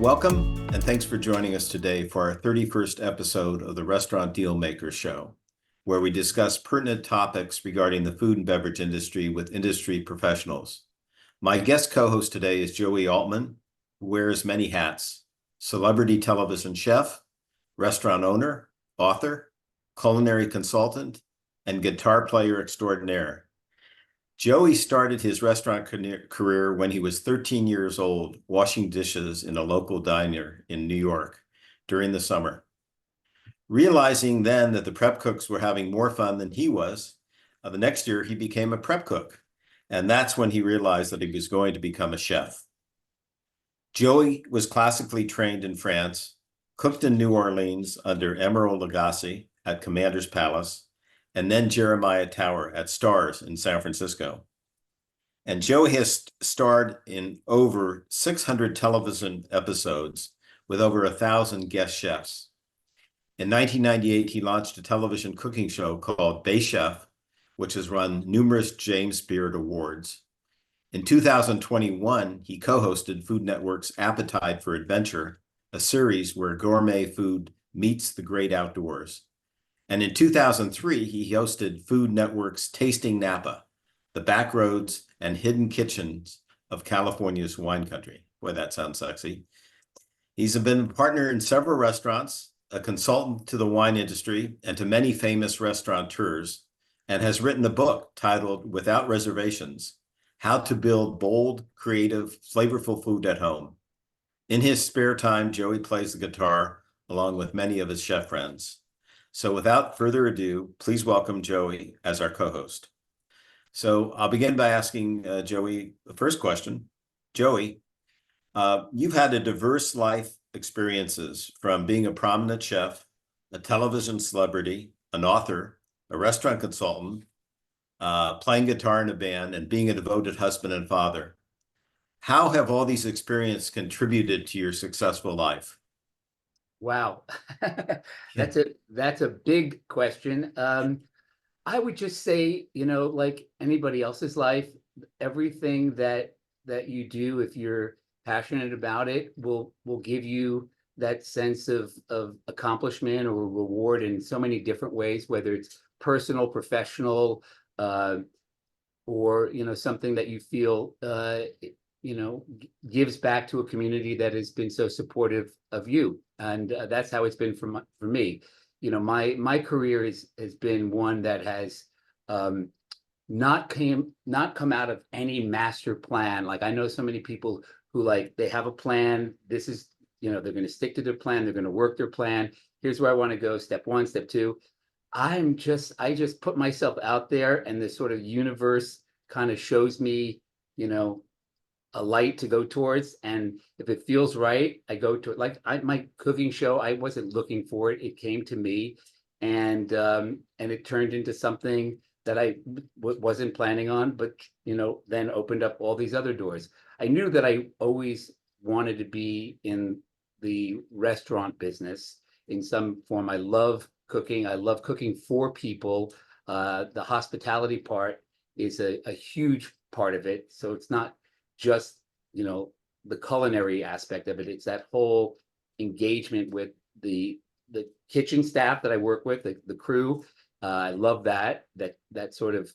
Welcome, and thanks for joining us today for our 31st episode of the Restaurant Dealmaker Show, where we discuss pertinent topics regarding the food and beverage industry with industry professionals. My guest co-host today is Joey Altman, who wears many hats: celebrity television chef, restaurant owner, author, culinary consultant, and guitar player extraordinaire. Joey started his restaurant career when he was 13 years old, washing dishes in a local diner in New York during the summer. Realizing then that the prep cooks were having more fun than he was, the next year he became a prep cook. And that's when he realized that he was going to become a chef. Joey was classically trained in France, cooked in New Orleans under Emeril Lagasse at Commander's Palace, and then Jeremiah Tower at Stars in San Francisco. And Joey has starred in over 600 television episodes with over 1,000 guest chefs. In 1998, he launched a television cooking show called Bay Chef, which has won numerous James Beard Awards. In 2021, he co-hosted Food Network's Appetite for Adventure, a series where gourmet food meets the great outdoors. And in 2003, he hosted Food Network's Tasting Napa, the back roads and hidden kitchens of California's wine country. Boy, that sounds sexy. He's been a partner in several restaurants, a consultant to the wine industry and to many famous restaurateurs, and has written a book titled Without Reservations: How to Build Bold, Creative, Flavorful Food at Home. In his spare time, Joey plays the guitar along with many of his chef friends. So without further ado, please welcome Joey as our co-host. So I'll begin by asking Joey the first question. Joey, you've had a diverse life experiences, from being a prominent chef, a television celebrity, an author, a restaurant consultant, playing guitar in a band, and being a devoted husband and father. How have all these experiences contributed to your successful life? Wow, that's a big question. I would just say, like anybody else's life, everything that you do, if you're passionate about it, will give you that sense of accomplishment or reward in so many different ways, whether it's personal, professional, or something that you feel gives back to a community that has been so supportive of you. And that's how it's been for me. My career has been one that has not come out of any master plan. Like, I know so many people who, like, they have a plan. This is, they're going to stick to their plan. They're going to work their plan. Here's where I want to go. Step one, step two. I just put myself out there, and this sort of universe kind of shows me, a light to go towards, and if it feels right, I go to it. Like my cooking show, I wasn't looking for it; it came to me, and it turned into something that I wasn't planning on, but then opened up all these other doors. I knew that I always wanted to be in the restaurant business in some form. I love cooking. I love cooking for people. The hospitality part is a huge part of it. So it's not just the culinary aspect of it. It's that whole engagement with the kitchen staff that I work with, the crew. I love that sort of,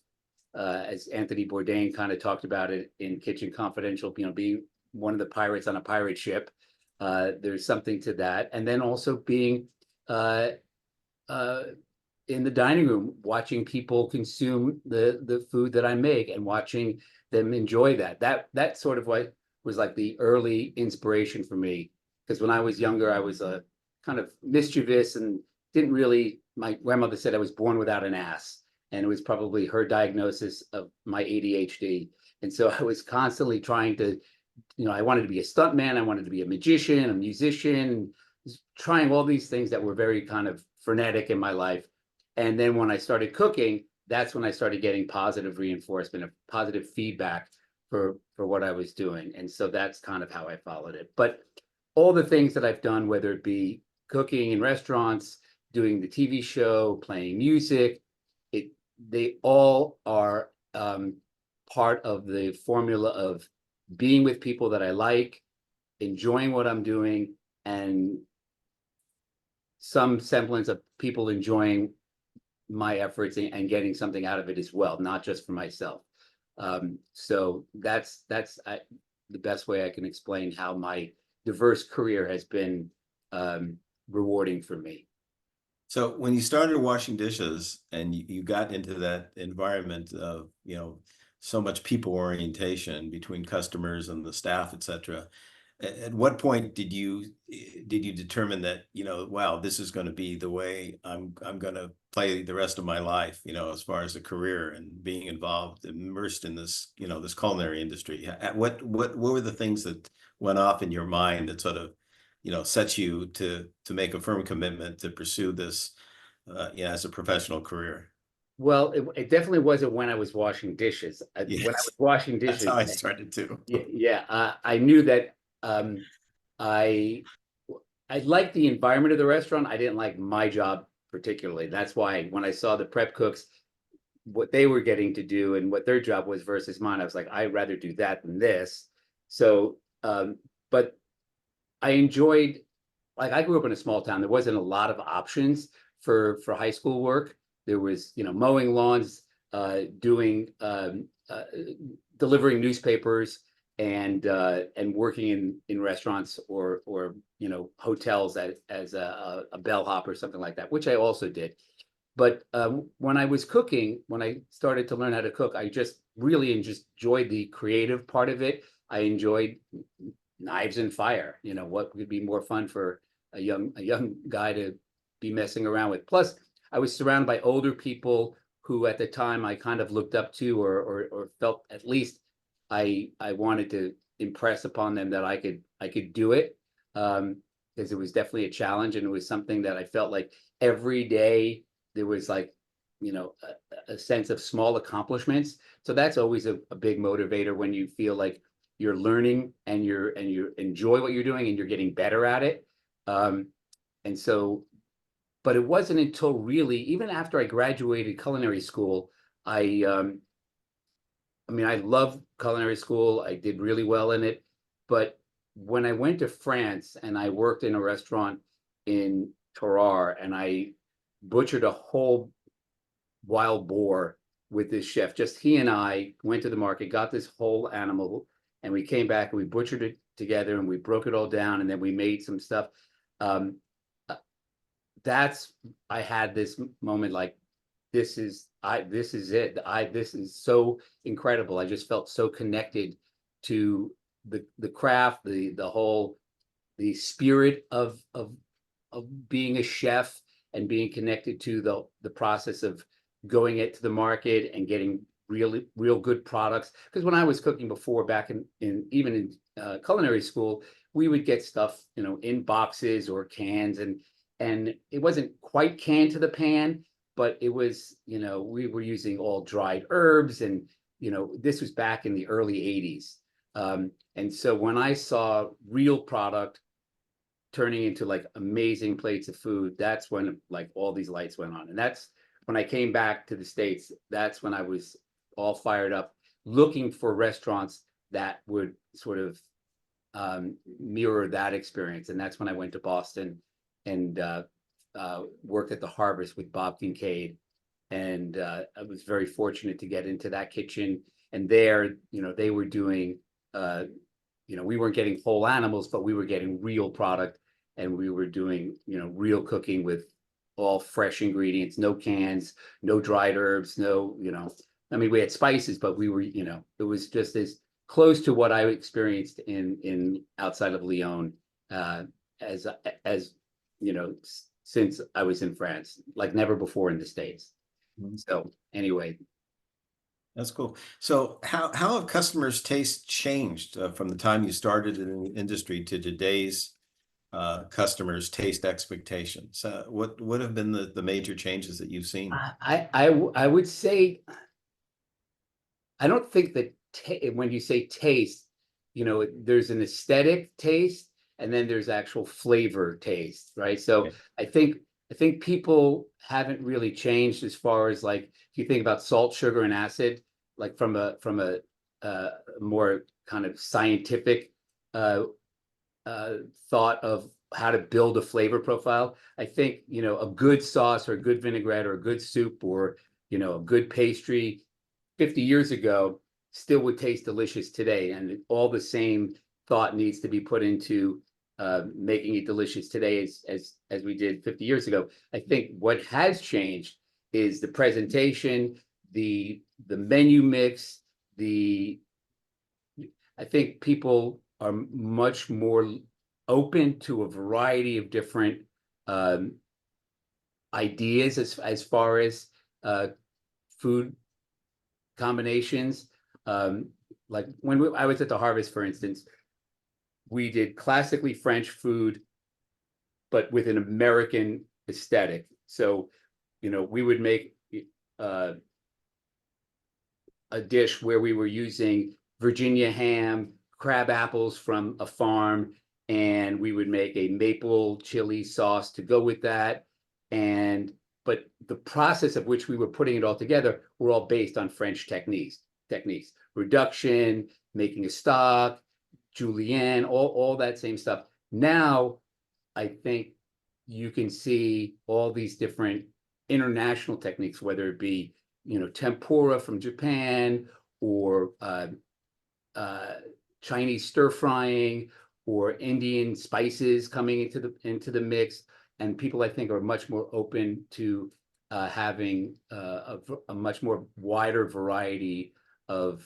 as Anthony Bourdain kind of talked about it in Kitchen Confidential, being one of the pirates on a pirate ship. There's something to that. And then also being in the dining room, watching people consume the food that I make and watching them enjoy that. That sort of what was like the early inspiration for me. Because when I was younger, I was a kind of mischievous and didn't really, my grandmother said I was born without an ass. And it was probably her diagnosis of my ADHD. And so I was constantly trying to, I wanted to be a stuntman. I wanted to be a magician, a musician, trying all these things that were very kind of frenetic in my life. And then when I started cooking, that's when I started getting positive reinforcement, of positive feedback for what I was doing. And so that's kind of how I followed it. But all the things that I've done, whether it be cooking in restaurants, doing the TV show, playing music, they all are part of the formula of being with people that I like, enjoying what I'm doing and some semblance of people enjoying my efforts and getting something out of it as well, not just for myself. So that's the best way I can explain how my diverse career has been rewarding for me. So when you started washing dishes and you got into that environment of, so much people orientation between customers and the staff, et cetera, at what point did you determine that, wow, this is going to be the way I'm going to play the rest of my life, as far as a career and being involved, immersed in this, this culinary industry? What were the things that went off in your mind that sort of, sets you to make a firm commitment to pursue this, as a professional career? Well, it definitely wasn't when I was washing dishes. When I was Yes, washing that's dishes, how I started too. I knew that I liked the environment of the restaurant. I didn't like my job particularly. That's why when I saw the prep cooks, what they were getting to do and what their job was versus mine, I was like, I'd rather do that than this. So, but I enjoyed, like, I grew up in a small town. There wasn't a lot of options for high school work. There was, mowing lawns, doing delivering newspapers, and working in restaurants or hotels as a bellhop or something like that, which I also did. But when I was cooking, when I started to learn how to cook, I just really just enjoyed the creative part of it. I enjoyed knives and fire. What could be more fun for a young guy to be messing around with? Plus, I was surrounded by older people who at the time I kind of looked up to or felt at least I wanted to impress upon them that I could do it, because it was definitely a challenge, and it was something that I felt like every day there was like a sense of small accomplishments. So that's always a big motivator when you feel like you're learning and you enjoy what you're doing and you're getting better at it. And so, but it wasn't until really, even after I graduated culinary school, I mean, I love culinary school. I did really well in it. But when I went to France and I worked in a restaurant in Tarare and I butchered a whole wild boar with this chef, just he and I went to the market, got this whole animal, and we came back and we butchered it together and we broke it all down and then we made some stuff. That's, I had this moment like, this is it. This is so incredible. I just felt so connected to the craft, the spirit of being a chef and being connected to the process of going it to the market and getting real good products. Because when I was cooking before, back in even in culinary school, we would get stuff in boxes or cans, and it wasn't quite canned to the pan, but it was, we were using all dried herbs, and this was back in the early 80s. And so when I saw real product turning into like amazing plates of food, that's when like all these lights went on. And that's when I came back to the States. That's when I was all fired up, looking for restaurants that would sort of mirror that experience. And that's when I went to Boston and worked at the Harvest with Bob Kincaid. And I was very fortunate to get into that kitchen. And there, they were doing, we weren't getting whole animals, but we were getting real product, and we were doing, real cooking with all fresh ingredients, no cans, no dried herbs, no, I mean, we had spices, but we were, it was just as close to what I experienced in outside of Lyon, as since I was in France, like never before in the States. Mhm. So anyway. That's cool. So how have customers' taste changed from the time you started in the industry to today's customers' taste expectations? What have been the major changes that you've seen? I would say, I don't think that when you say taste, there's an aesthetic taste and then there's actual flavor taste, right? So Okay. I think people haven't really changed as far as like, if you think about salt, sugar, and acid, like from a more kind of scientific thought of how to build a flavor profile. I think, a good sauce or a good vinaigrette or a good soup or, a good pastry 50 years ago still would taste delicious today. And all the same thought needs to be put into making it delicious today as we did 50 years ago. I think what has changed is the presentation, the menu mix, I think people are much more open to a variety of different ideas as far as food combinations. Like when I was at the Harvest, for instance, we did classically French food, but with an American aesthetic. So, we would make a dish where we were using Virginia ham, crab apples from a farm, and we would make a maple chili sauce to go with that. But the process of which we were putting it all together were all based on French techniques, reduction, making a stock, julienne, all that same stuff. Now, I think you can see all these different international techniques, whether it be, tempura from Japan or Chinese stir frying or Indian spices coming into the mix. And people, I think, are much more open to having a much more wider variety of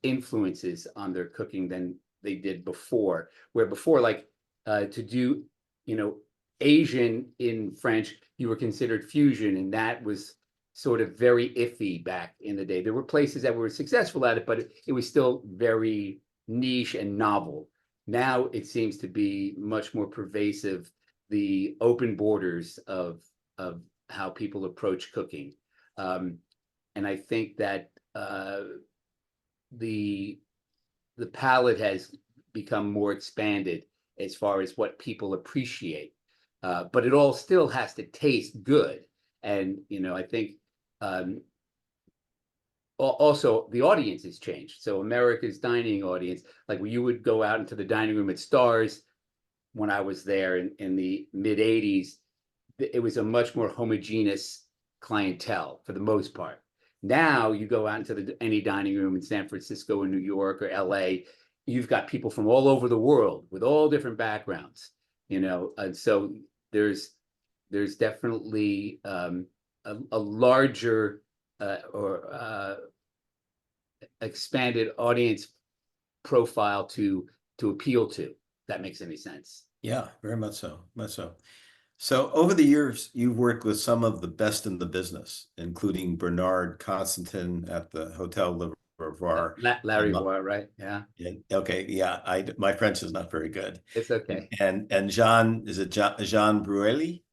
influences on their cooking than they did before. Where before, like to do, Asian in French, you were considered fusion, and that was sort of very iffy back in the day. There were places that were successful at it, but it was still very niche and novel. Now it seems to be much more pervasive, the open borders of how people approach cooking. And I think that the palette has become more expanded as far as what people appreciate. But it all still has to taste good. And, I think also the audience has changed. So America's dining audience, like when you would go out into the dining room at Stars, when I was there in the mid 80s, it was a much more homogeneous clientele for the most part. Now you go out into any dining room in San Francisco or New York or LA, you've got people from all over the world with all different backgrounds, and so there's definitely a larger or expanded audience profile to appeal to. That makes any sense. Yeah, very much so. Much so. So over the years, you've worked with some of the best in the business, including Bernard Constantin at the Hotel Larivoire. Larivoire, right? Yeah. Okay, yeah. My French is not very good. It's okay. And Jean, is it Jean Brouilly?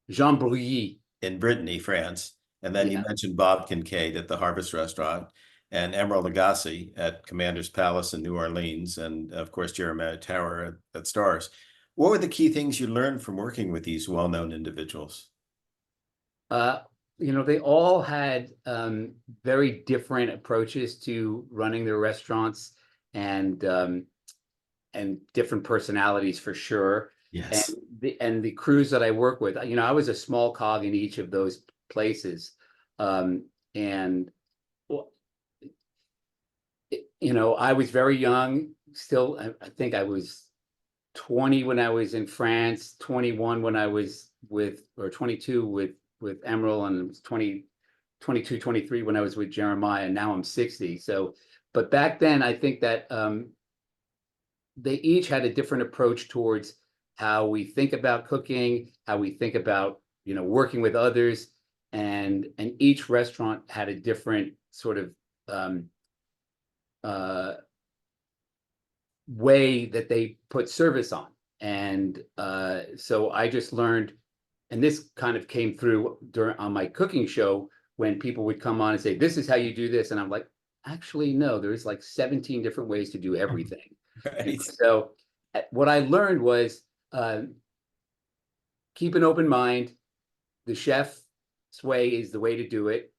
Jean Brouilly. In Brittany, France. And then you mentioned Bob Kincaid at the Harvest Restaurant, and Emeril Lagasse at Commander's Palace in New Orleans, and of course Jeremiah Tower at Stars. What were the key things you learned from working with these well-known individuals? They all had very different approaches to running their restaurants and different personalities for sure. Yes. And the crews that I work with, I was a small cog in each of those places. And I was very young still. I think I was 20 when I was in France, 21 when I was or 22 with Emeril, and it was 22, 23 when I was with Jeremiah, and now I'm 60. So, but back then I think that they each had a different approach towards how we think about cooking, how we think about, working with others, and each restaurant had a different sort of way that they put service on. And so I just learned, and this kind of came through on my cooking show, when people would come on and say, this is how you do this. And I'm like, actually, no, there's like 17 different ways to do everything. Right. So what I learned was keep an open mind. The chef's way is the way to do it.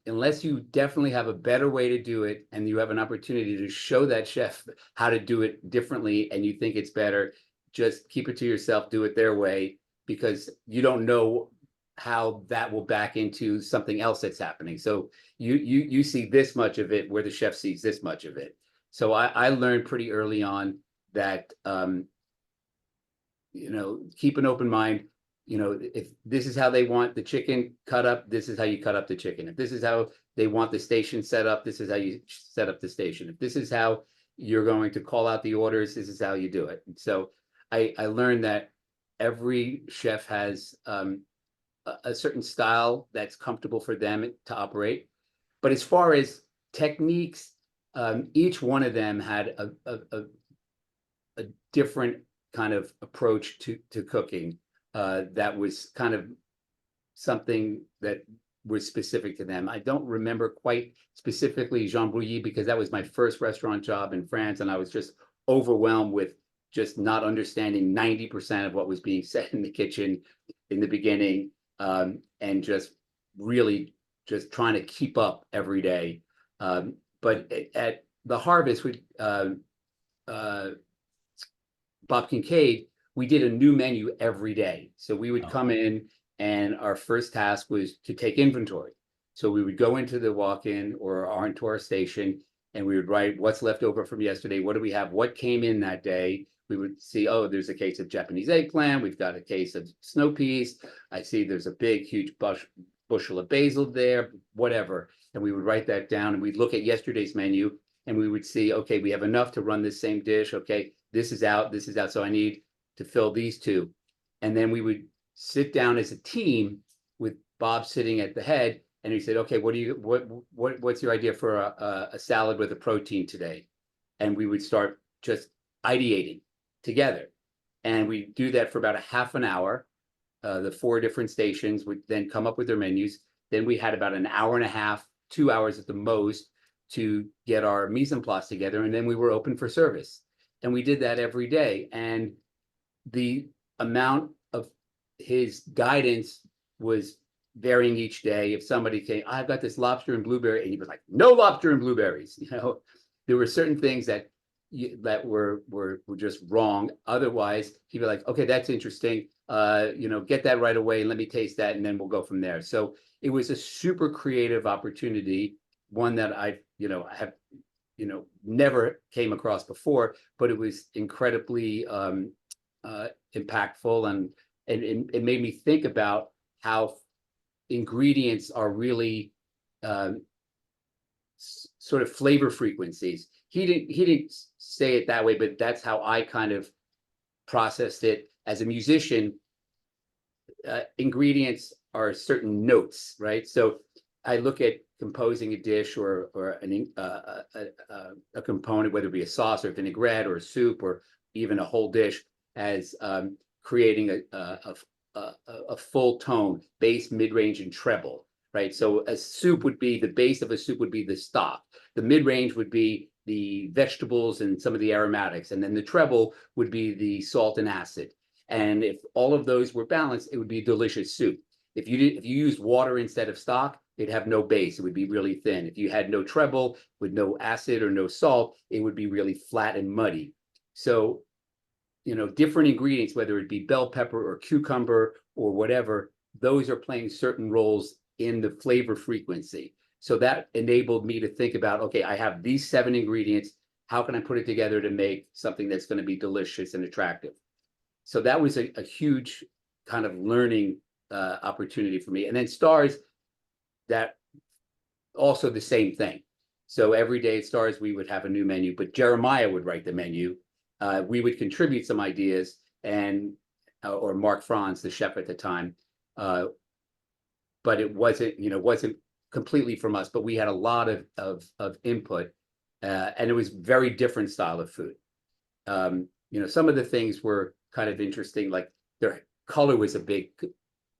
Unless you definitely have a better way to do it and you have an opportunity to show that chef how to do it differently and you think it's better, just keep it to yourself, do it their way, because you don't know how that will back into something else that's happening. So you see this much of it where the chef sees this much of it. So I learned pretty early on that, keep an open mind. If this is how they want the chicken cut up, this is how you cut up the chicken. If this is how they want the station set up, this is how you set up the station. If this is how you're going to call out the orders, this is how you do it. So I learned that every chef has a certain style that's comfortable for them to operate. But as far as techniques, each one of them had a different kind of approach to cooking that was kind of something that was specific to them. I don't remember quite specifically Jean Brouilly, because that was my first restaurant job in France, and I was just overwhelmed with just not understanding 90% of what was being said in the kitchen in the beginning, and just really just trying to keep up every day. But at the Harvest with Bob Kincaid, we did a new menu every day. So we would come in, and our first task was to take inventory. So we would go into the walk-in or into our station, and we would write what's left over from yesterday. What do we have? What came in that day? We would see, oh, there's a case of Japanese eggplant. We've got a case of snow peas. I see there's a big, huge bushel of basil there, whatever. And we would write that down, and we'd look at yesterday's menu, and we would see, okay, we have enough to run this same dish. Okay, this is out, this is out. So I need to fill these two. And then we would sit down as a team with Bob sitting at the head, and he said, okay, what's your idea for a salad with a protein today? And we would start just ideating together. And we do that for about a half an hour. The 4 different stations would then come up with their menus. Then we had about an hour and a half, 2 hours at the most, to get our mise en place together. And then we were open for service. And we did that every day. And the amount of his guidance was varying each day. If somebody came, I've got this lobster and blueberry, and he was like, no lobster and blueberries. There were certain things that were just wrong. Otherwise, he'd be like, okay, that's interesting. Get that right away, and let me taste that, and then we'll go from there. So it was a super creative opportunity, one that I have never came across before, but it was incredibly impactful, and it made me think about how ingredients are really sort of flavor frequencies. He didn't say it that way, but that's how I kind of processed it. As a musician, ingredients are certain notes, right? So I look at composing a dish or a component, whether it be a sauce or vinaigrette or a soup or even a whole dish, as creating a full tone, bass, mid-range, and treble, right? So a soup would be, the base of a soup would be the stock. The mid-range would be the vegetables and some of the aromatics. And then the treble would be the salt and acid. And if all of those were balanced, it would be a delicious soup. If you used water instead of stock, it'd have no base. It would be really thin. If you had no treble with no acid or no salt, it would be really flat and muddy. So, different ingredients, whether it be bell pepper or cucumber or whatever, those are playing certain roles in the flavor frequency. So that enabled me to think about, okay, I have these 7 ingredients. How can I put it together to make something that's going to be delicious and attractive? So that was a huge kind of learning opportunity for me. And then Stars, that also the same thing. So every day at Stars, we would have a new menu, but Jeremiah would write the menu. We would contribute some ideas, and or Mark Franz, the chef at the time, but it wasn't completely from us. But we had a lot of input, and it was very different style of food. Some of the things were kind of interesting, like their color was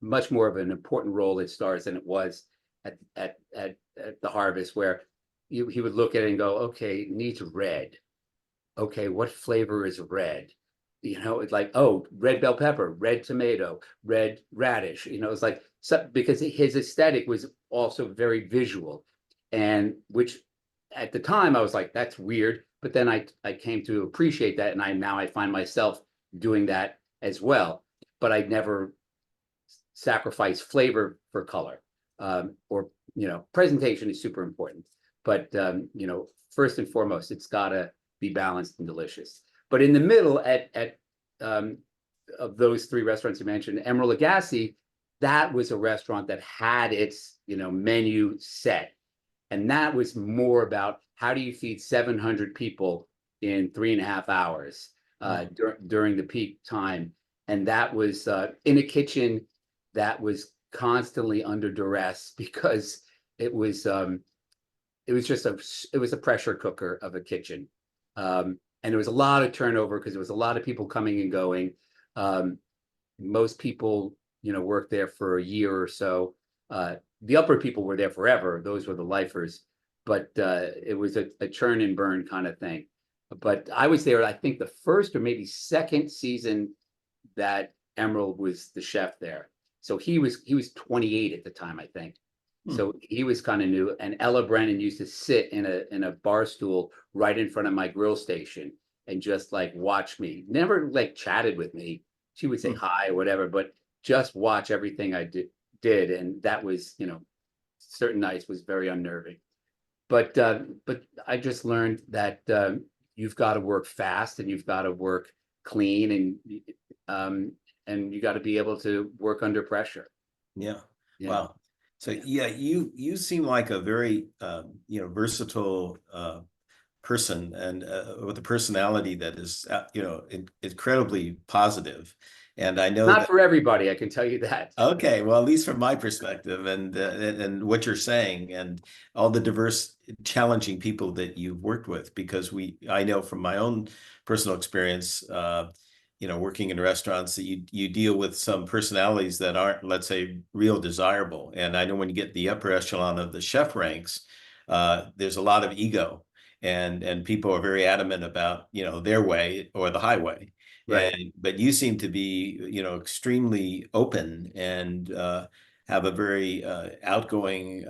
much more of an important role at Stars than it was at the Harvest, where he would look at it and go, okay, it needs red. Okay, what flavor is red? It's like, oh, red bell pepper, red tomato, red radish. It's like, because his aesthetic was also very visual, and which at the time I was like, that's weird. But then I came to appreciate that, and now I find myself doing that as well, but I never sacrifice flavor for color. Or, presentation is super important, but, first and foremost, it's gotta be balanced and delicious. But in the middle of those three restaurants you mentioned, Emeril Lagasse, that was a restaurant that had its, menu set. And that was more about how do you feed 700 people in 3.5 hours during the peak time. And that was in a kitchen that was constantly under duress because it was just it was a pressure cooker of a kitchen. And there was a lot of turnover because there was a lot of people coming and going. Most people, worked there for a year or so. The upper people were there forever. Those were the lifers, but it was a churn and burn kind of thing. But I was there, I think the first or maybe second season that Emeril was the chef there. So he was 28 at the time, I think. So he was kind of new. And Ella Brennan used to sit in a bar stool right in front of my grill station and just like watch me. Never like chatted with me. She would say hi or whatever, but just watch everything I did. And that was, certain nights was very unnerving. But I just learned that you've got to work fast and you've got to work clean and you got to be able to work under pressure. Yeah. Wow. So yeah, you seem like a very versatile person and with a personality that is incredibly positive. And I know not for everybody, I can tell you that. Okay, well, at least from my perspective and what you're saying and all the diverse, challenging people that you've worked with, because I know from my own personal experience, working in restaurants that you deal with some personalities that aren't, let's say, real desirable. And I know when you get the upper echelon of the chef ranks, there's a lot of ego and people are very adamant about, their way or the highway. Right. But you seem to be, extremely open and have a very outgoing,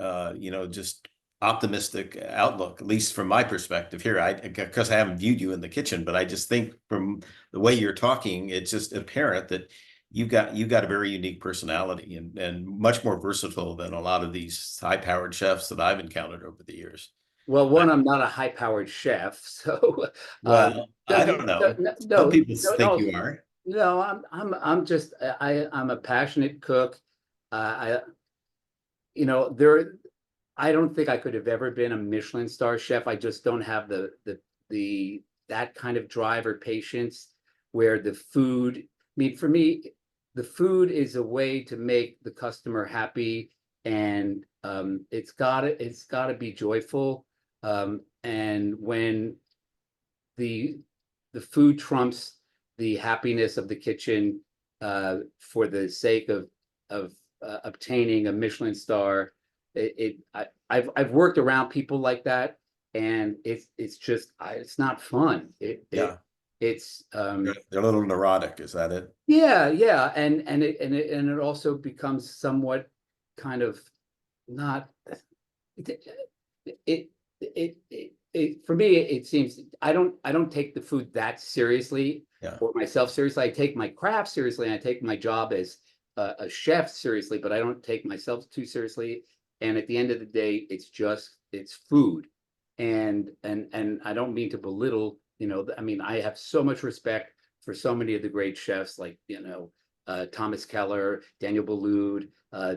just optimistic outlook, at least from my perspective here. Because I haven't viewed you in the kitchen, but I just think from the way you're talking, it's just apparent that you've got a very unique personality and much more versatile than a lot of these high-powered chefs that I've encountered over the years. Well, one, I'm not a high-powered chef, so Well, I don't know. Some people think you are. No, I'm just I'm a passionate cook. I I don't think I could have ever been a Michelin star chef. I just don't have the that kind of drive or patience where the food, I mean, for me, the food is a way to make the customer happy and it's gotta be joyful. And when the food trumps the happiness of the kitchen for the sake of obtaining a Michelin star, I've worked around people like that, and it's just it's not fun. It's They're a little neurotic, is that it? yeah, and it also becomes somewhat kind of not it for me it seems I don't take the food that seriously or myself seriously. I take my craft seriously and I take my job as a chef seriously, but I don't take myself too seriously. And at the end of the day, it's food. And I don't mean to belittle, I mean, I have so much respect for so many of the great chefs like, Thomas Keller, Daniel Boulud,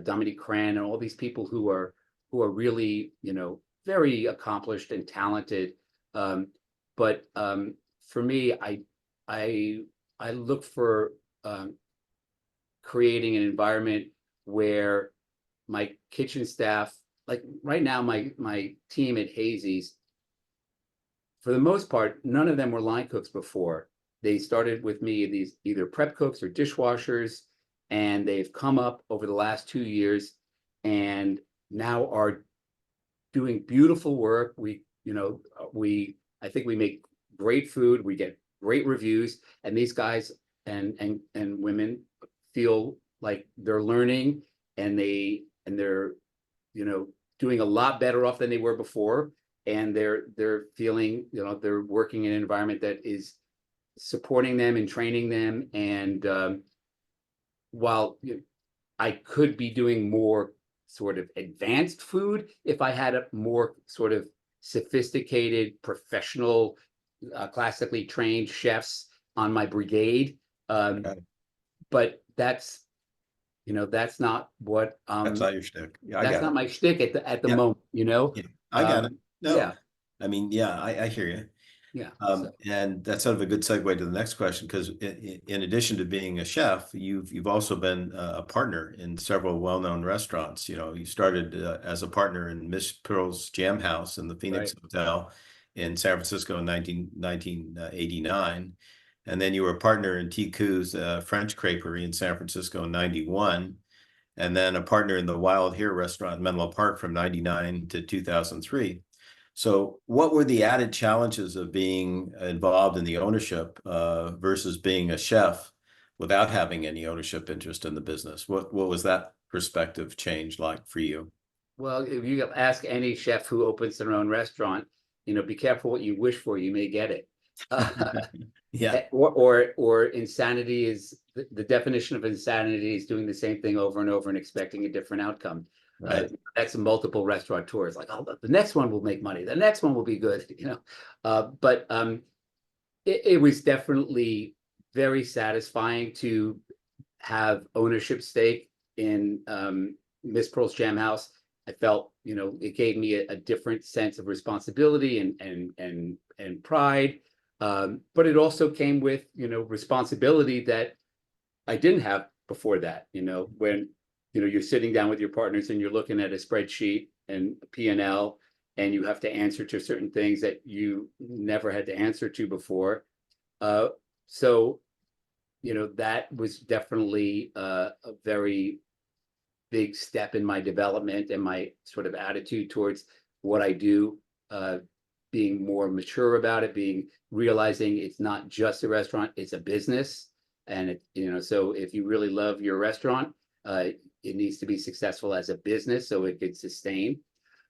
Dominique Cran, and all these people who are really, very accomplished and talented. But for me, I look for creating an environment where my kitchen staff, like right now, my team at Hazy's, for the most part, none of them were line cooks before. They started with me, these either prep cooks or dishwashers, and they've come up over the last 2 years and now are doing beautiful work. I think we make great food. We get great reviews, and these guys and women feel like they're learning and they're doing a lot better off than they were before, and they're feeling they're working in an environment that is supporting them and training them. And while I could be doing more sort of advanced food if I had a more sort of sophisticated, professional, classically trained chefs on my brigade. Okay. But that's not what That's not your shtick. Yeah, I that's got not it. my shtick at the Yeah. moment, Yeah, I got it. No, yeah, I mean, yeah, I hear you. yeah. And that's sort of a good segue to the next question, because in addition to being a chef, you've also been a partner in several well-known restaurants. You know, you started as a partner in Miss Pearl's Jam House in the Phoenix Right. Hotel in San Francisco in 1989. And then you were a partner in Tiku's French Creperie in San Francisco in 91. And then a partner in the Wild Hare restaurant in Menlo Park from 99 to 2003. So what were the added challenges of being involved in the ownership versus being a chef without having any ownership interest in the business? What was that perspective change like for you? Well, if you ask any chef who opens their own restaurant, be careful what you wish for, you may get it. Yeah, Or insanity is the definition of insanity is doing the same thing over and over and expecting a different outcome. right. That's multiple restaurateurs like, oh, the next one will make money, the next one will be good, but it was definitely very satisfying to have ownership stake in Miss Pearl's Jam House. I felt, it gave me a different sense of responsibility and pride. But it also came with, responsibility that I didn't have before that, when, you're sitting down with your partners and you're looking at a spreadsheet and P&L, and you have to answer to certain things that you never had to answer to before. So, that was definitely a very big step in my development and my sort of attitude towards what I do, being more mature about it, realizing it's not just a restaurant, it's a business. And so if you really love your restaurant, it needs to be successful as a business so it could sustain.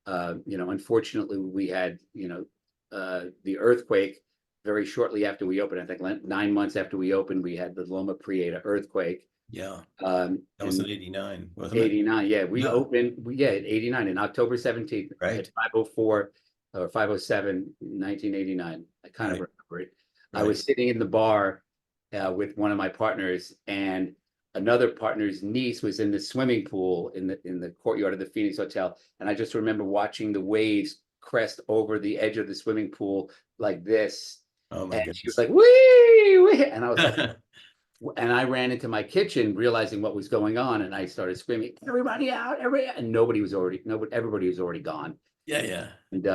Unfortunately, we had, the earthquake very shortly after we opened. I think 9 months after we opened, we had the Loma Prieta earthquake. Yeah, That was in 89, wasn't it? 89, yeah. We Yeah. opened, in 89, in October 17th, Right. at 5:04 or 5:07, 1989. I kind of Right. remember it. I Right. was sitting in the bar with one of my partners, and another partner's niece was in the swimming pool in the courtyard of the Phoenix Hotel. And I just remember watching the waves crest over the edge of the swimming pool like this. Oh my And she was goodness. like, wee, wee. And I was like, and I ran into my kitchen realizing what was going on, and I started screaming, everybody out, and everybody was already gone. Yeah, yeah. And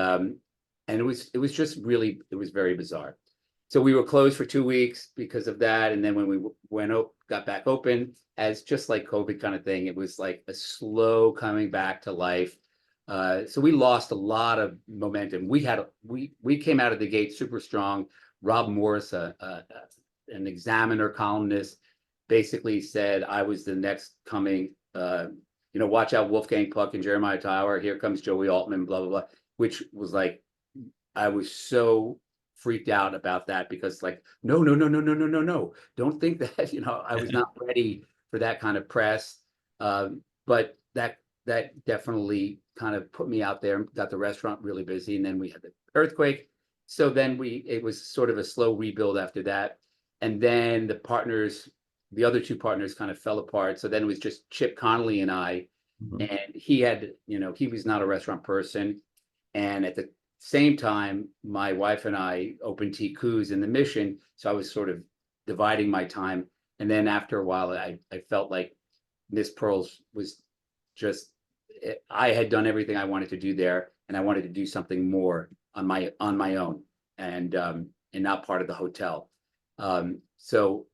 it was just really, it was very bizarre. So we were closed for 2 weeks because of that. And then when we got back open, as just like COVID kind of thing, it was like a slow coming back to life. So we lost a lot of momentum. We came out of the gate super strong. Rob Morris, an Examiner columnist, basically said I was the next coming. Watch out, Wolfgang Puck and Jeremiah Tower. Here comes Joey Altman, blah blah blah. Which was like, I was so freaked out about that because like, no, don't think that I was not ready for that kind of press. But that definitely kind of put me out there and got the restaurant really busy. And then we had the earthquake. So then it was sort of a slow rebuild after that. And then the other two partners kind of fell apart. So then it was just Chip Connolly and I, and he was not a restaurant person. And at the same time, my wife and I opened Tiku's in the Mission. So I was sort of dividing my time. And then after a while, I felt like Miss Pearl's was just, I had done everything I wanted to do there, and I wanted to do something more on my own, and not part of the hotel. So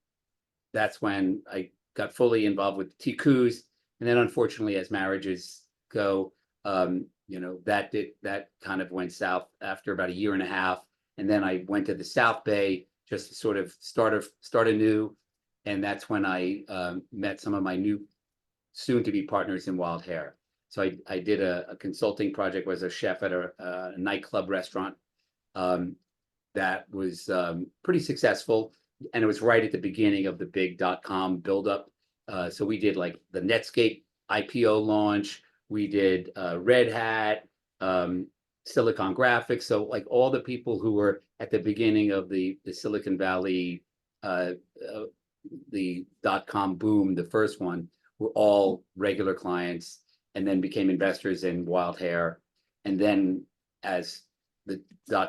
that's when I got fully involved with Tiku's. And then unfortunately, as marriages go, that kind of went south after about a year and a half. And then I went to the South Bay just to sort of start anew. And that's when I met some of my new soon to be partners in Wild Hare. So I did a consulting project, was a chef at a nightclub restaurant that was pretty successful. and it was right at the beginning of the big .com buildup. So we did like the Netscape IPO launch. We did Red Hat, Silicon Graphics. So like all the people who were at the beginning of the Silicon Valley, the .com boom, the first one, were all regular clients and then became investors in Wild Hair. And then as the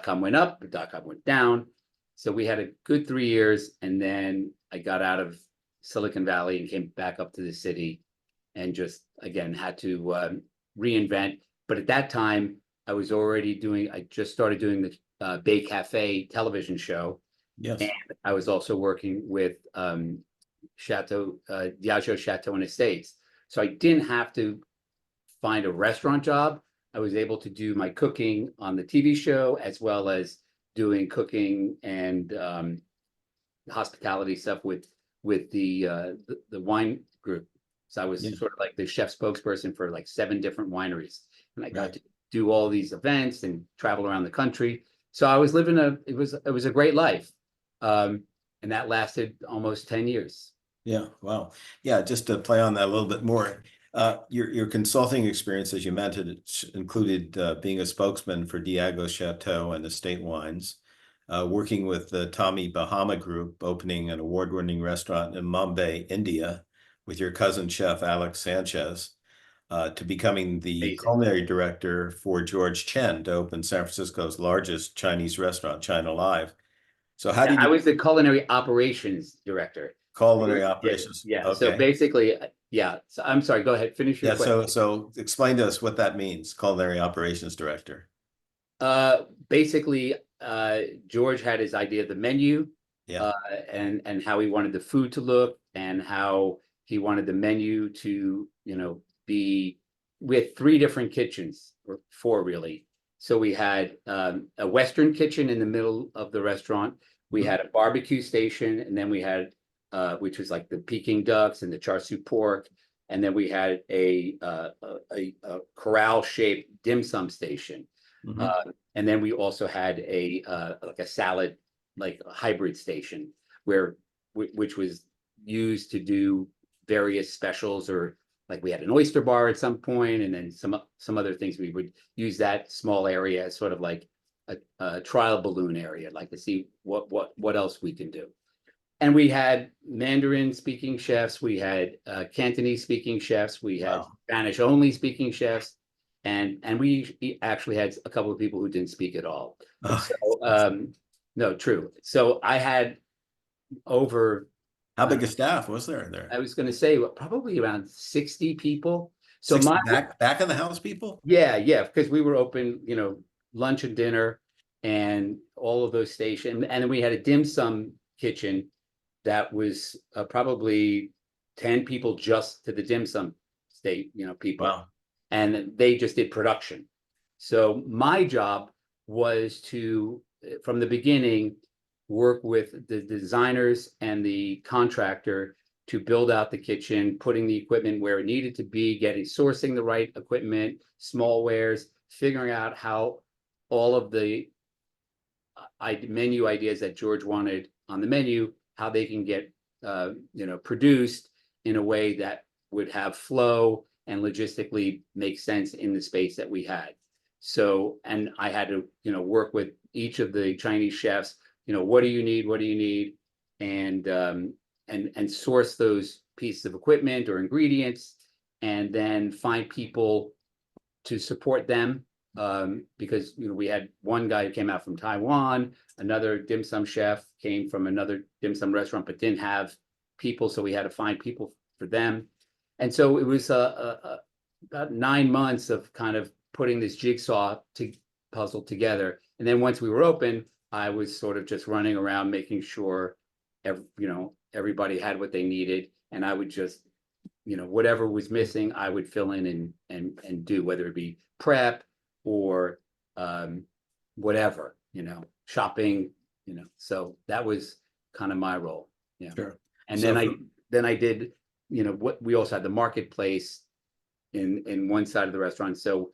.com went up, the .com went down. So we had a good 3 years, and then I got out of Silicon Valley and came back up to the city and just, again, had to reinvent. But at that time, I just started doing the Bay Cafe television show. Yes. And I was also working with Diageo Chateau and Estates. So I didn't have to find a restaurant job. I was able to do my cooking on the TV show, as well as doing cooking and hospitality stuff with the wine group. So I was sort of like the chef spokesperson for like 7 different wineries, and I got to do all these events and travel around the country. So I was living it was a great life, and that lasted almost 10 years. Yeah. Wow. Yeah. Just to play on that a little bit more, your consulting experience, as you mentioned, it included being a spokesman for Diageo Chateau and Estate Wines, working with the Tommy Bahama Group, opening an award-winning restaurant in Mumbai, India, with your cousin chef Alex Sanchez, to becoming the culinary director for George Chen to open San Francisco's largest Chinese restaurant, China Live. So how did I you was the culinary operations director. culinary operations? Yeah. Okay. So basically, yeah. So I'm sorry. Go ahead. Finish your question. So explain to us what that means, culinary operations director. Basically, George had his idea of the menu, Yeah. and how he wanted the food to look, and how he wanted the menu to, be with 3 different kitchens, or 4 really. So we had a Western kitchen in the middle of the restaurant. We had a barbecue station, and then we had which was like the Peking ducks and the char siu pork, and then we had a corral-shaped dim sum station, and then we also had like a salad, like a hybrid station, which was used to do various specials, or like we had an oyster bar at some point, and then some other things. We would use that small area as sort of like a trial balloon area, like to see what else we can do. And we had Mandarin speaking chefs, we had Cantonese speaking chefs, we had Spanish only speaking chefs, and we actually had a couple of people who didn't speak at all. So no, true. So I had over how big a staff was there? I was going to say probably around 60 people. So 60 back of the house people? Yeah, because we were open, lunch and dinner and all of those stations. And then we had a dim sum kitchen that was probably 10 people just to the dim sum people. Wow. And they just did production. So my job was to, from the beginning, work with the designers and the contractor to build out the kitchen, putting the equipment where it needed to be, sourcing the right equipment, small wares, figuring out how all of the menu ideas that George wanted on the menu, how they can get produced in a way that would have flow and logistically make sense in the space that we had. So, and I had to work with each of the Chinese chefs. What do you need? And source those pieces of equipment or ingredients, and then find people to support them, because we had one guy who came out from Taiwan, another dim sum chef came from another dim sum restaurant but didn't have people, so we had to find people for them. And so it was about 9 months of kind of putting this jigsaw puzzle together. And then once we were open, I was sort of just running around making sure everybody had what they needed, and I would just whatever was missing, I would fill in and do, whether it be prep or whatever, shopping, so that was kind of my role. Yeah. Sure. And so then I did, what we also had the marketplace in one side of the restaurant. So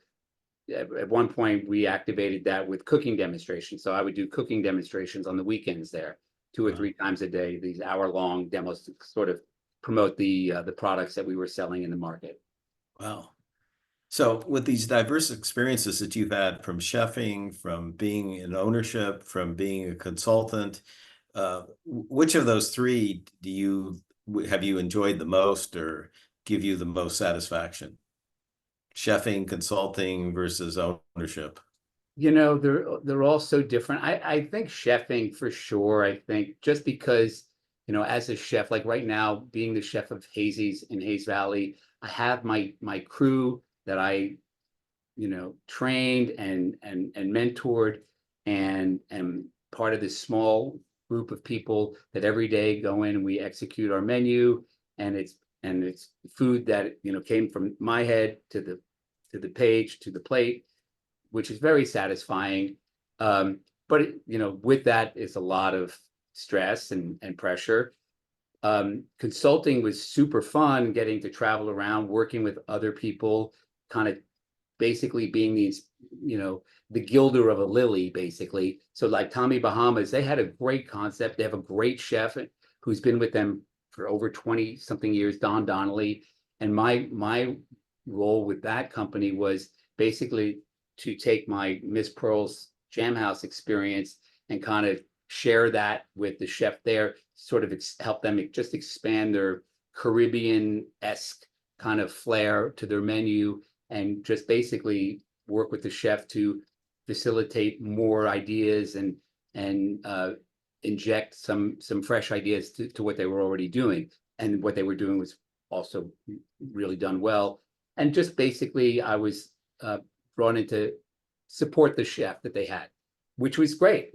at one point we activated that with cooking demonstrations. So I would do cooking demonstrations on the weekends there 2 or Wow. 3 times a day, these hour-long demos to sort of promote the products that we were selling in the market. Wow. So with these diverse experiences that you've had from chefing, from being in ownership, from being a consultant, which of those three have you enjoyed the most or give you the most satisfaction? Chefing, consulting versus ownership. They're all so different. I think chefing for sure. I think just because, as a chef, like right now, being the chef of Hazy's in Hayes Valley, I have my crew that I, trained and mentored, and part of this small group of people that every day go in and we execute our menu, and it's food that came from my head to the page to the plate, which is very satisfying. But with that is a lot of stress and pressure. Consulting was super fun, getting to travel around, working with other people, kind of basically being the gilder of a lily, basically. So like Tommy Bahamas, they had a great concept. They have a great chef who's been with them for over 20 something years, Don Donnelly. And my role with that company was basically to take my Miss Pearl's Jam House experience and kind of share that with the chef there, sort of help them just expand their Caribbean-esque kind of flair to their menu, and just basically work with the chef to facilitate more ideas and inject some fresh ideas to what they were already doing. And what they were doing was also really done well. And just basically, I was brought in to support the chef that they had, which was great.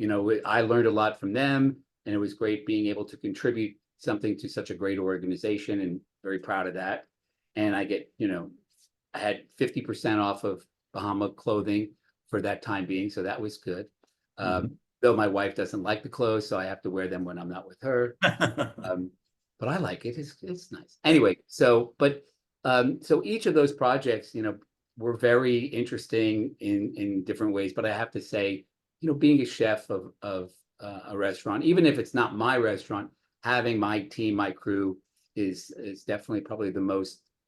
I learned a lot from them, and it was great being able to contribute something to such a great organization, and very proud of that. And I had 50% off of Bahama clothing for that time being, so that was good. Though my wife doesn't like the clothes, so I have to wear them when I'm not with her. But I like it. It's nice. Anyway, so each of those projects, were very interesting in different ways. But I have to say, being a chef of a restaurant, even if it's not my restaurant, having my team, my crew is definitely probably the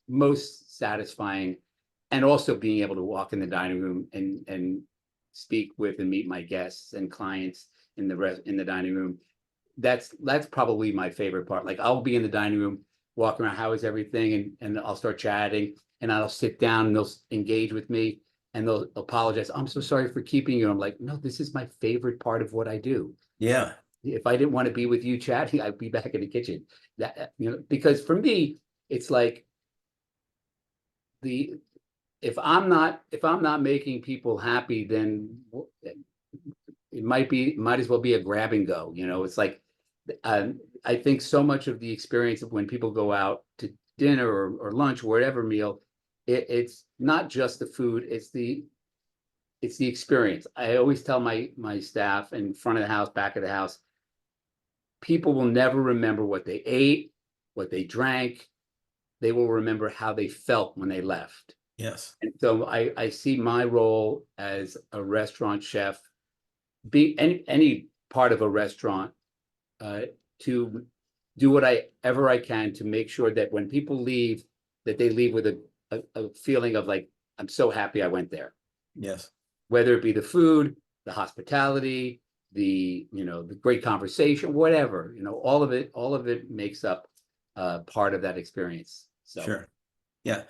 most satisfying. And also being able to walk in the dining room and speak with and meet my guests and clients in the dining room. That's probably my favorite part. Like, I'll be in the dining room, walk around, how is everything? And I'll start chatting, and I'll sit down and they'll engage with me, and they'll apologize. I'm so sorry for keeping you. I'm like, no, this is my favorite part of what I do. Yeah. If I didn't want to be with you chatting, I'd be back in the kitchen. Because for me, it's like if I'm not making people happy, then it might as well be a grab and go. It's like, I think so much of the experience of when people go out to dinner or lunch or whatever meal, it's not just the food, it's the experience. I always tell my staff in front of the house, back of the house, people will never remember what they ate, what they drank. They will remember how they felt when they left. Yes. And so I see my role as a restaurant chef, be any part of a restaurant, to do whatever I can to make sure that when people leave, that they leave with a feeling of like, I'm so happy I went there. Yes. Whether it be the food, the hospitality, the great conversation, whatever, all of it makes up part of that experience. So. Sure. Yeah.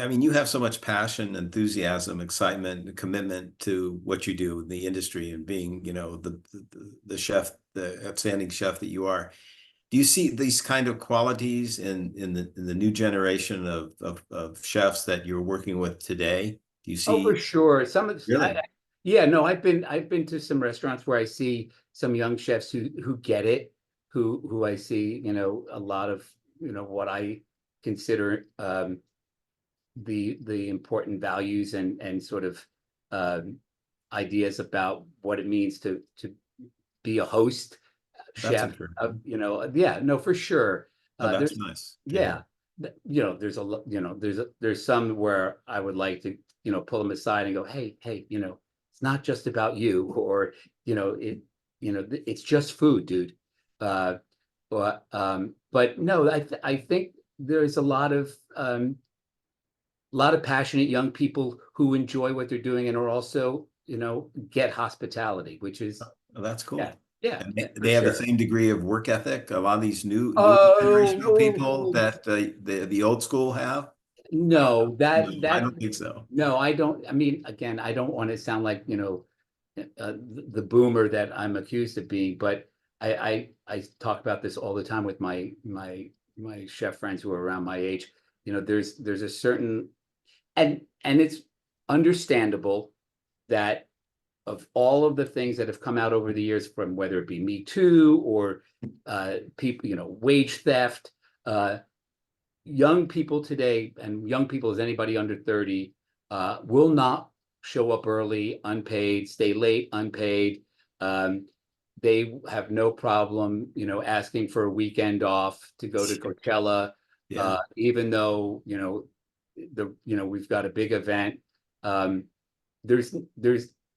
I mean, you have so much passion, enthusiasm, excitement, and commitment to what you do in the industry, and being, the chef, the outstanding chef that you are. Do you see these kind of qualities in the new generation of chefs that you're working with today? Do you Oh, for see? sure. Some of Really? yeah, no, I've been to some restaurants where I see some young chefs who get it, who I see, a lot of, what I consider the important values and sort of ideas about what it means to be a host That's chef. encouraging. Yeah, no, for sure. Oh, that's There's nice to yeah, hear. there's some where I would like to pull them aside and go, hey, it's not just about you, or it it's just food, dude. But no, I think there's a lot of passionate young people who enjoy what they're doing and are also, get hospitality, which is Oh, that's cool. yeah, And for they have the sure. same degree of work ethic. A lot of these new generational people Oh, that the old school have. no, No, I don't think so. no, I don't. I mean, again, I don't want to sound like, the boomer that I'm accused of being, but I talk about this all the time with my chef friends who are around my age. There's a certain, and it's understandable that of all of the things that have come out over the years, from whether it be Me Too or people, wage theft, young people today, and young people as anybody under 30, will not show up early, unpaid, stay late, unpaid. They have no problem, asking for a weekend off to go to Coachella, Yeah, even though, we've got a big event. There's,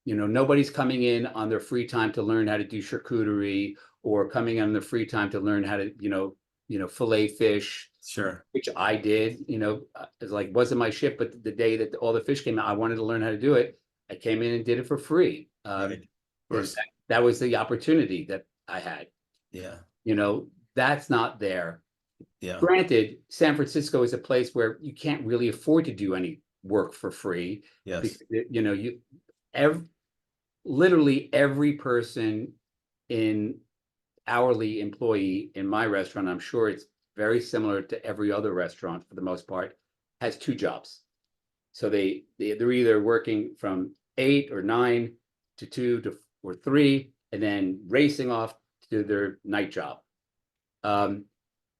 nobody's coming in on their free time to learn how to do charcuterie, or coming on their free time to learn how to, fillet fish, sure. which I did. It's like, wasn't my ship, but the day that all the fish came out, I wanted to learn how to do it. I came in and did it for free. Right. Of Because course. that was the opportunity that I had. Yeah. That's not there. Yeah. Granted, San Francisco is a place where you can't really afford to do any work for free. Yes. Because, literally every person in hourly employee in my restaurant, I'm sure it's very similar to every other restaurant for the most part, has two jobs. So they're either working from 8 or 9 to 2 to or 3, and then racing off to their night job.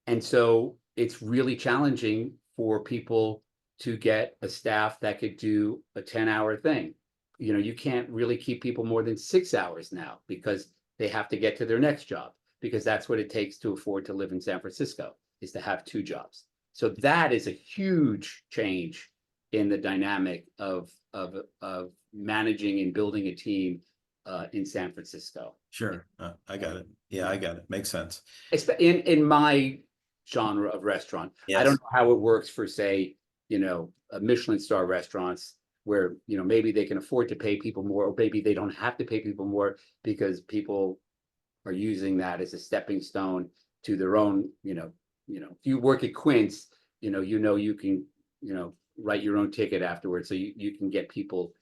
And so it's really challenging for people to get a staff that could do a 10-hour thing. You can't really keep people more than 6 hours now, because they have to get to their next job, because that's what it takes to afford to live in San Francisco, is to have 2 jobs. So that is a huge change in the dynamic of managing and building a team in San Francisco. Sure. I got it. Yeah, I got it. Makes sense. In my genre of restaurant, I don't Yes. know how it works for, say, a Michelin star restaurants, where maybe they can afford to pay people more, or maybe they don't have to pay people more because people are using that as a stepping stone to their own. If you work at Quince, you can write your own ticket afterwards, so you can get people,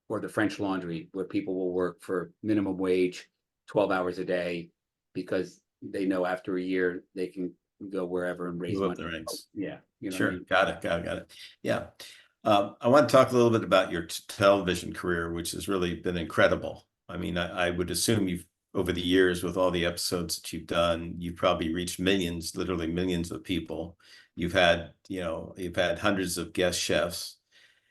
or the French Laundry, where people will work for minimum wage, 12 hours a day, because they know after a year they can go wherever and raise Move up money. the ranks. Yeah, Sure. what I mean? Got it. Yeah. I want to talk a little bit about your television career, which has really been incredible. I mean, I would assume you've, over the years, with all the episodes that you've done, you've probably reached millions, literally millions of people. You've had hundreds of guest chefs.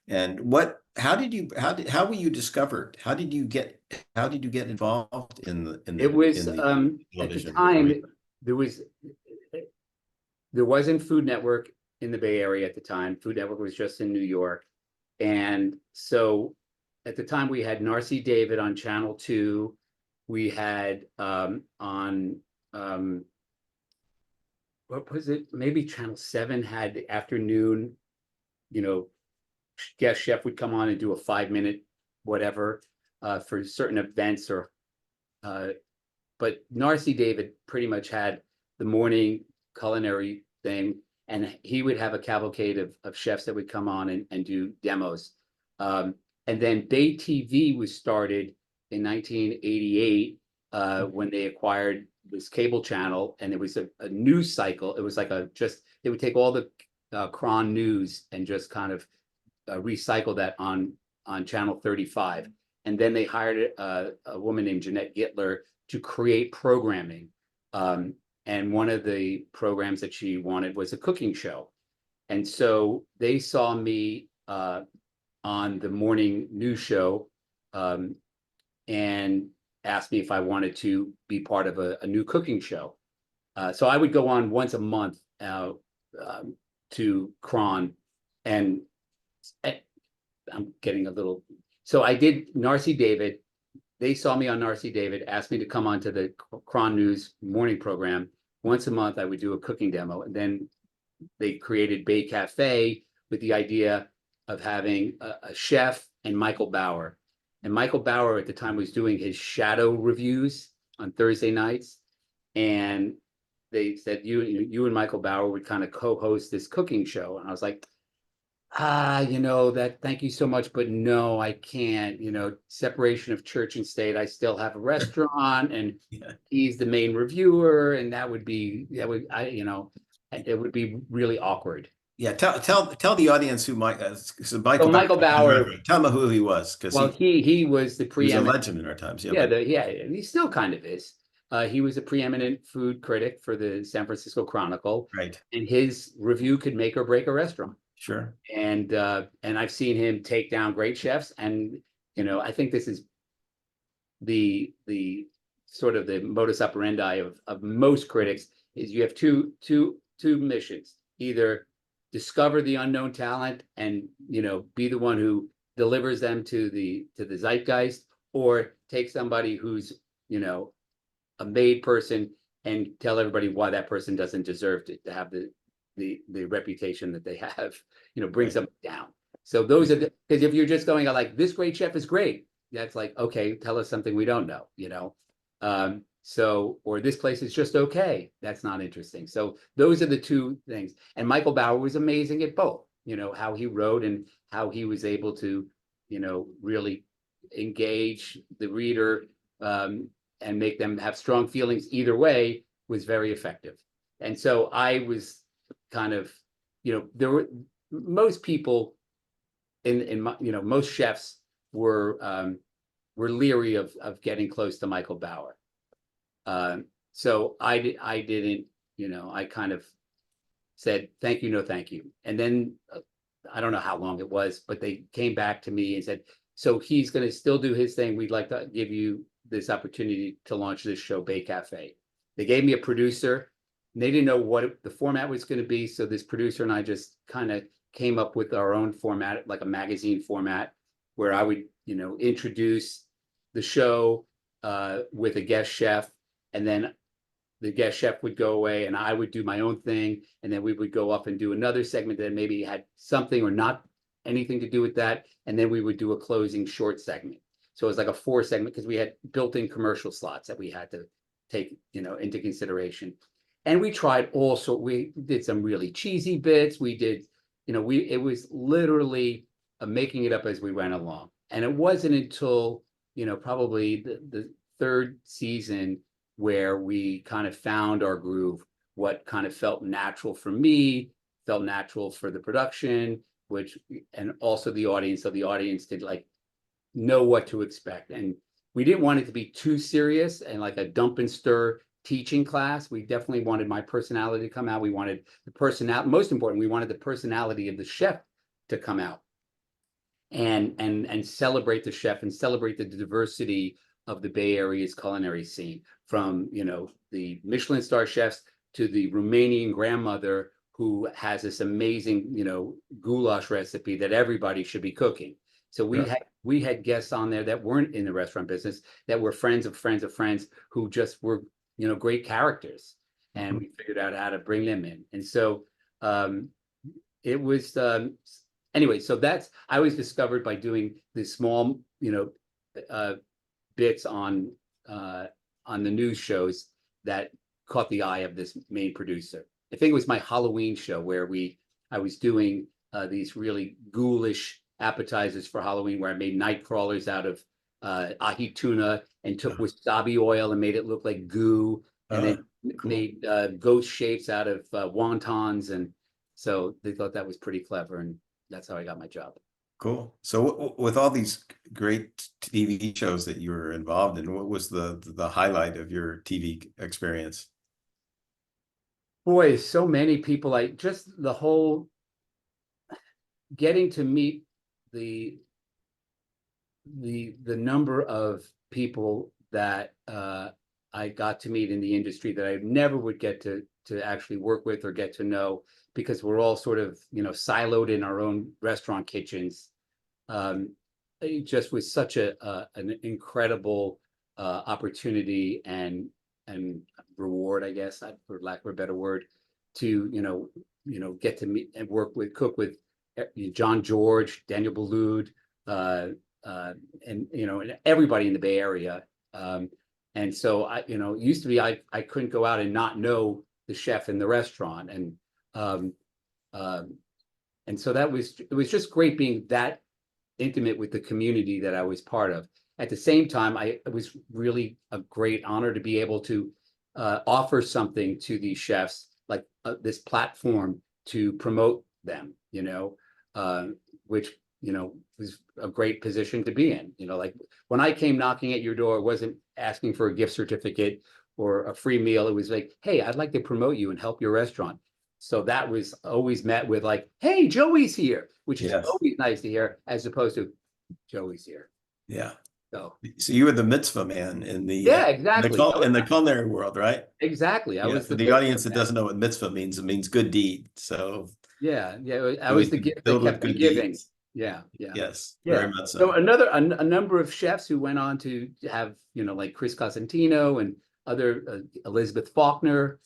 And how were you discovered? How did you get involved in It was the at the television time, arena? there wasn't Food Network in the Bay Area at the time. Food Network was just in New York. And so at the time we had Narcy David on Channel 2. We had on what was it? Maybe Channel 7 had the afternoon, guest chef would come on and do a 5-minute whatever for certain events, or but Narcy David pretty much had the morning culinary thing, and he would have a cavalcade of chefs that would come on and do demos. And then Bay TV was started in 1988 when they acquired this cable channel, and it was a news cycle. It was like they would take all the Cron news and just kind of recycle that on Channel 35. And then they hired a woman named Jeanette Gittler to create programming. And one of the programs that she wanted was a cooking show. And so they saw me on the morning news show and asked me if I wanted to be part of a new cooking show. So I would go on once a month to Cron, and I'm getting a little. So I did Narcy David. they saw me on Narcy David, asked me to come onto the Cron News morning program. Once a month, I would do a cooking demo. And then they created Bay Cafe with the idea of having a chef and Michael Bauer. And Michael Bauer at the time was doing his shadow reviews on Thursday nights. And they said, you and Michael Bauer would kind of co-host this cooking show. And I was like, thank you so much, but no, I can't, separation of church and state. I still have a restaurant and he's the main reviewer. And it would be really awkward. Yeah, tell the audience who Michael Bauer. Tell them who he was, because he was the preeminent. He was a legend in our times. He still kind of is. He was a preeminent food critic for the San Francisco Chronicle, right? And his review could make or break a restaurant. Sure. And I've seen him take down great chefs, and I think this is the sort of the modus operandi of most critics is you have two missions: either discover the unknown talent and be the one who delivers them to the zeitgeist, or take somebody who's a made person and tell everybody why that person doesn't deserve to have the reputation that they have, bring something down. So those are because if you're just going out like, this great chef is great, that's like, okay, tell us something we don't know, or this place is just okay, that's not interesting. So those are the two things. And Michael Bauer was amazing at both, how he wrote and how he was able to, really engage the reader, and make them have strong feelings either way, was very effective. And so I was kind of, there were most people in my, most chefs were leery of getting close to Michael Bauer. So I didn't, I kind of said, thank you, no, thank you. And then I don't know how long it was, but they came back to me and said, so he's going to still do his thing. We'd like to give you this opportunity to launch this show, Bay Cafe. They gave me a producer. And they didn't know what the format was going to be. So this producer and I just kind of came up with our own format, like a magazine format, where I would, introduce the show with a guest chef, and then the guest chef would go away and I would do my own thing. And then we would go up and do another segment that maybe had something or not anything to do with that. And then we would do a closing short segment. So it was like a 4 segment because we had built-in commercial slots that we had to take, into consideration. And we tried also, we did some really cheesy bits. We did, it was literally making it up as we went along. And it wasn't until, probably the 3rd season where we kind of found our groove, what kind of felt natural for me, felt natural for the production, and also the audience. So the audience did know what to expect. And we didn't want it to be too serious and like a dump and stir teaching class. We definitely wanted my personality to come out. We wanted the personality, most important, we wanted the personality of the chef to come out and celebrate the chef and celebrate the diversity of the Bay Area's culinary scene, from, the Michelin star chefs to the Romanian grandmother who has this amazing, goulash recipe that everybody should be cooking. So we had guests on there that weren't in the restaurant business, that were friends of friends of friends who just were, great characters. And we figured out how to bring them in. And so it was, anyway, so I was discovered by doing this small, bits on the news shows that caught the eye of this main producer. I think it was my Halloween show where I was doing these really ghoulish appetizers for Halloween, where I made night crawlers out of ahi tuna and took wasabi oil and made it look like goo, and then made ghost shapes out of wontons. And so they thought that was pretty clever, and that's how I got my job. Cool. So with all these great TV shows that you were involved in, what was the highlight of your TV experience? Boy, so many people. Just the whole getting to meet the number of people that I got to meet in the industry that I never would get to actually work with or get to know, because we're all sort of, siloed in our own restaurant kitchens. it just was such an incredible opportunity and reward, I guess, for lack of a better word, to get to meet and cook with John George, Daniel Boulud, and everybody in the Bay Area. And so it used to be I couldn't go out and not know the chef in the restaurant, and so it was just great being that intimate with the community that I was part of. At the same time, it was really a great honor to be able to offer something to these chefs, like this platform to promote them, which, was a great position to be in. Like when I came knocking at your door, it wasn't asking for a gift certificate or a free meal. It was like, hey, I'd like to promote you and help your restaurant. So that was always met with like, hey, Joey's here, which is always nice to hear, as opposed to Joey's here. Yeah. So you were the mitzvah man in the exactly in the culinary world, right? Exactly. I was for the audience that doesn't know what mitzvah means, it means good deed. So I was the gift that kept on giving. Deeds. Yes, very much so. So a number of chefs who went on to have, like Chris Cosentino and other Elizabeth Faulkner,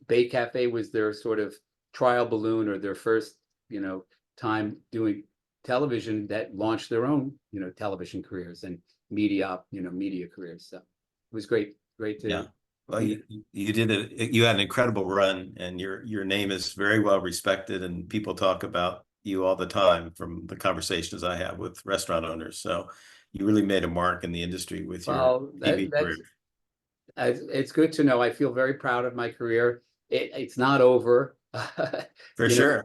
Bay Cafe was their sort of trial balloon, or their first, time doing television, that launched their own, television careers and media careers. So it was great to. Well, you did it. You had an incredible run, and your name is very well respected, and people talk about you all the time from the conversations I have with restaurant owners. So you really made a mark in the industry with your TV career. It's good to know. I feel very proud of my career. It's not over. For sure.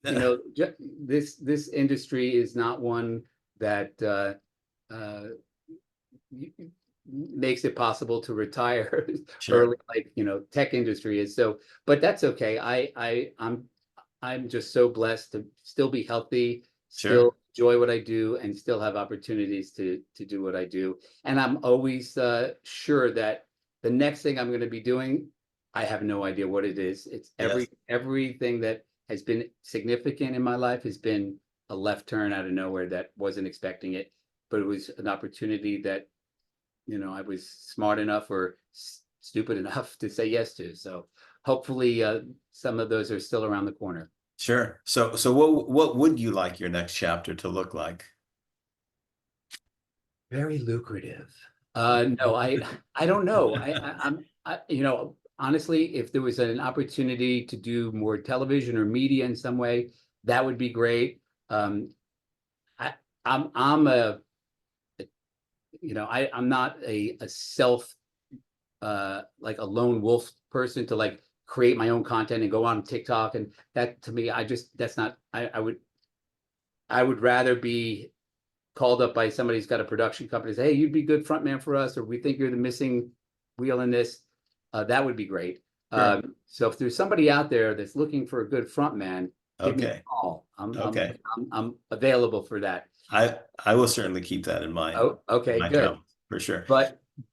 This industry is not one that makes it possible to retire early, like tech industry is. So, but that's okay. I'm just so blessed to still be healthy, still enjoy what I do, and still have opportunities to do what I do. And I'm always sure that the next thing I'm going to be doing, I have no idea what it is. It's everything that has been significant in my life has been a left turn out of nowhere that wasn't expecting it, but it was an opportunity that I was smart enough or stupid enough to say yes to. So hopefully some of those are still around the corner. Sure. So what would you like your next chapter to look like? Very lucrative. No, I don't know. I'm honestly, if there was an opportunity to do more television or media in some way, that would be great. I'm not a self like a lone wolf person to like create my own content and go on TikTok, and that to me, that's not. I would rather be called up by somebody who's got a production company, say, hey, you'd be good front man for us, or we think you're the missing wheel in this. That would be great. So if there's somebody out there that's looking for a good front man, give me a call. I'm available for that. I will certainly keep that in mind. Oh, okay, good. For sure.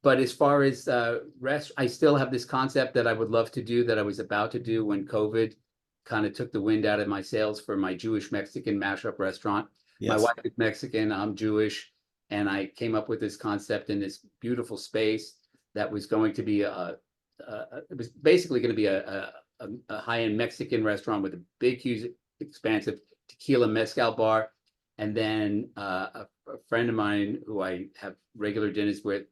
But as far as I still have this concept that I would love to do, that I was about to do when COVID kind of took the wind out of my sails, for my Jewish Mexican mashup restaurant. My wife is Mexican, I'm Jewish, and I came up with this concept in this beautiful space that was going to be it was basically going to be a high-end Mexican restaurant with a big, huge, expansive tequila mezcal bar. And then a friend of mine who I have regular dinners with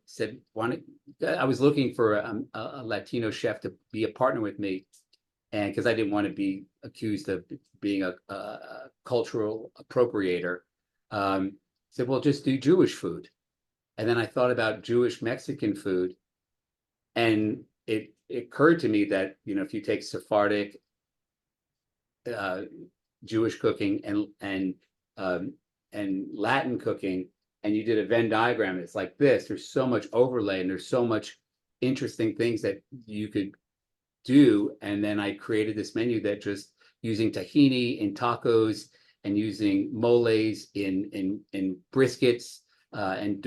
said, I was looking for a Latino chef to be a partner with me. And because I didn't want to be accused of being a cultural appropriator, said, well, just do Jewish food. And then I thought about Jewish Mexican food. And it occurred to me that, if you take Sephardic Jewish cooking and Latin cooking, and you did a Venn diagram, it's like this. There's so much overlay, and there's so much interesting things that you could do. And then I created this menu that just using tahini in tacos and using moles in briskets and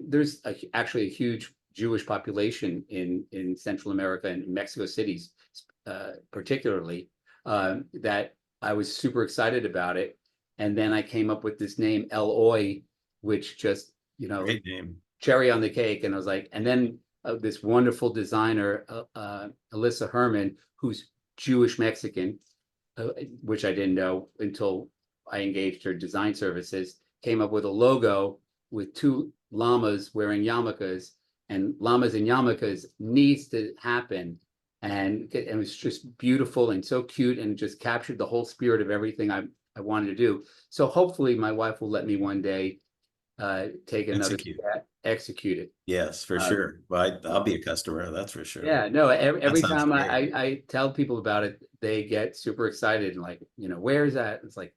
there's actually a huge Jewish population in Central America and Mexico cities, particularly, that I was super excited about it. And then I came up with this name Eloy, which just, Great name. cherry on the cake. And I was like, and then this wonderful designer, Alyssa Herman, who's Jewish Mexican, which I didn't know until I engaged her design services, came up with a logo with two llamas wearing yarmulkes, and llamas and yarmulkes needs to happen. And it was just beautiful and so cute, and just captured the whole spirit of everything I wanted to do. So hopefully my wife will let me one day take another step, execute it. Yes, for sure. Well, I'll be a customer, that's for sure. Yeah, no, every time great. I tell people about it, they get super excited and like, where is that? It's like,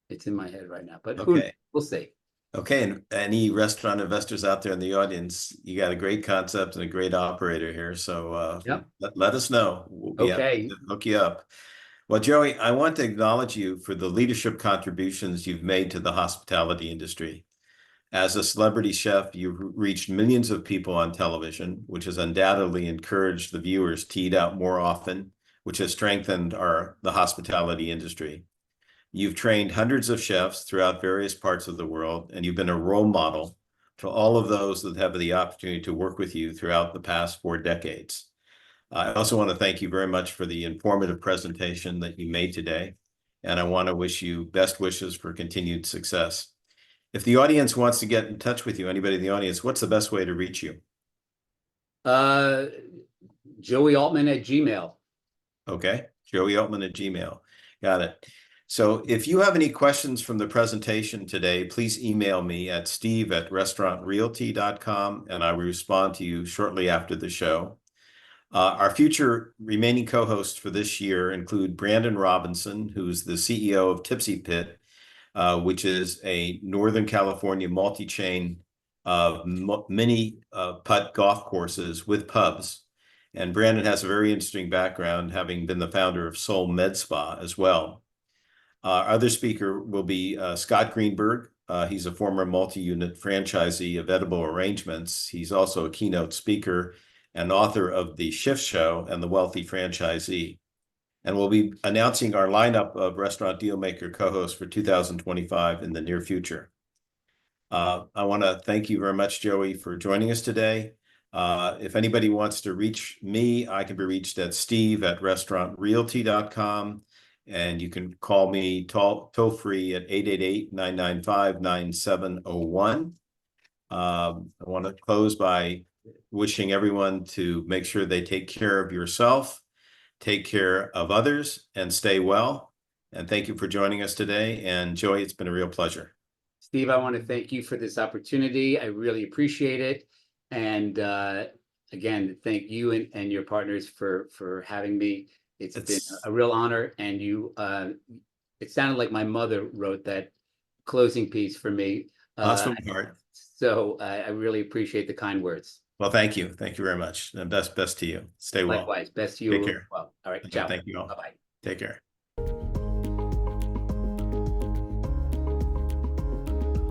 it's in my head right now, but we'll see. Okay, and any restaurant investors out there in the audience, you got a great concept and a great operator here. So Yep. let us know. We'll be happy to hook you up. Well, Joey, I want to acknowledge you for the leadership contributions you've made to the hospitality industry. As a celebrity chef, you've reached millions of people on television, which has undoubtedly encouraged the viewers to eat out more often, which has strengthened the hospitality industry. You've trained hundreds of chefs throughout various parts of the world, and you've been a role model to all of those that have the opportunity to work with you throughout the past 4 decades. I also want to thank you very much for the informative presentation that you made today, and I want to wish you best wishes for continued success. If the audience wants to get in touch with you, anybody in the audience, what's the best way to reach you? Joey Altman at Gmail. Okay, Joey Altman at Gmail. Got it. So if you have any questions from the presentation today, please email me at steve@restaurantrealty.com, and I will respond to you shortly after the show. Our future remaining co-hosts for this year include Brandon Robinson, who's the CEO of Tipsy Pit, which is a Northern California multi-chain mini putt golf courses with pubs. And Brandon has a very interesting background, having been the founder of Soul Med Spa as well. Our other speaker will be Scott Greenberg. He's a former multi-unit franchisee of Edible Arrangements. He's also a keynote speaker and author of The Shift Show and The Wealthy Franchisee. And we'll be announcing our lineup of Restaurant Dealmaker co-hosts for 2025 in the near future. I want to thank you very much, Joey, for joining us today. If anybody wants to reach me, I can be reached at steve@restaurantrealty.com. And you can call me toll-free at 888-995-9701. I want to close by wishing everyone to make sure they take care of yourself, take care of others, and stay well. And thank you for joining us today. And Joey, it's been a real pleasure. Steve, I want to thank you for this opportunity. I really appreciate it. And again, thank you and your partners for having me. It's been a real honor. And it sounded like my mother wrote that closing piece for me. That's from the heart. So I really appreciate the kind words. Well, thank you. Thank you very much. And best to you. Stay well. Likewise. Best to you. Take care. Well, all right. Ciao. Thank you all. Bye-bye. Take care.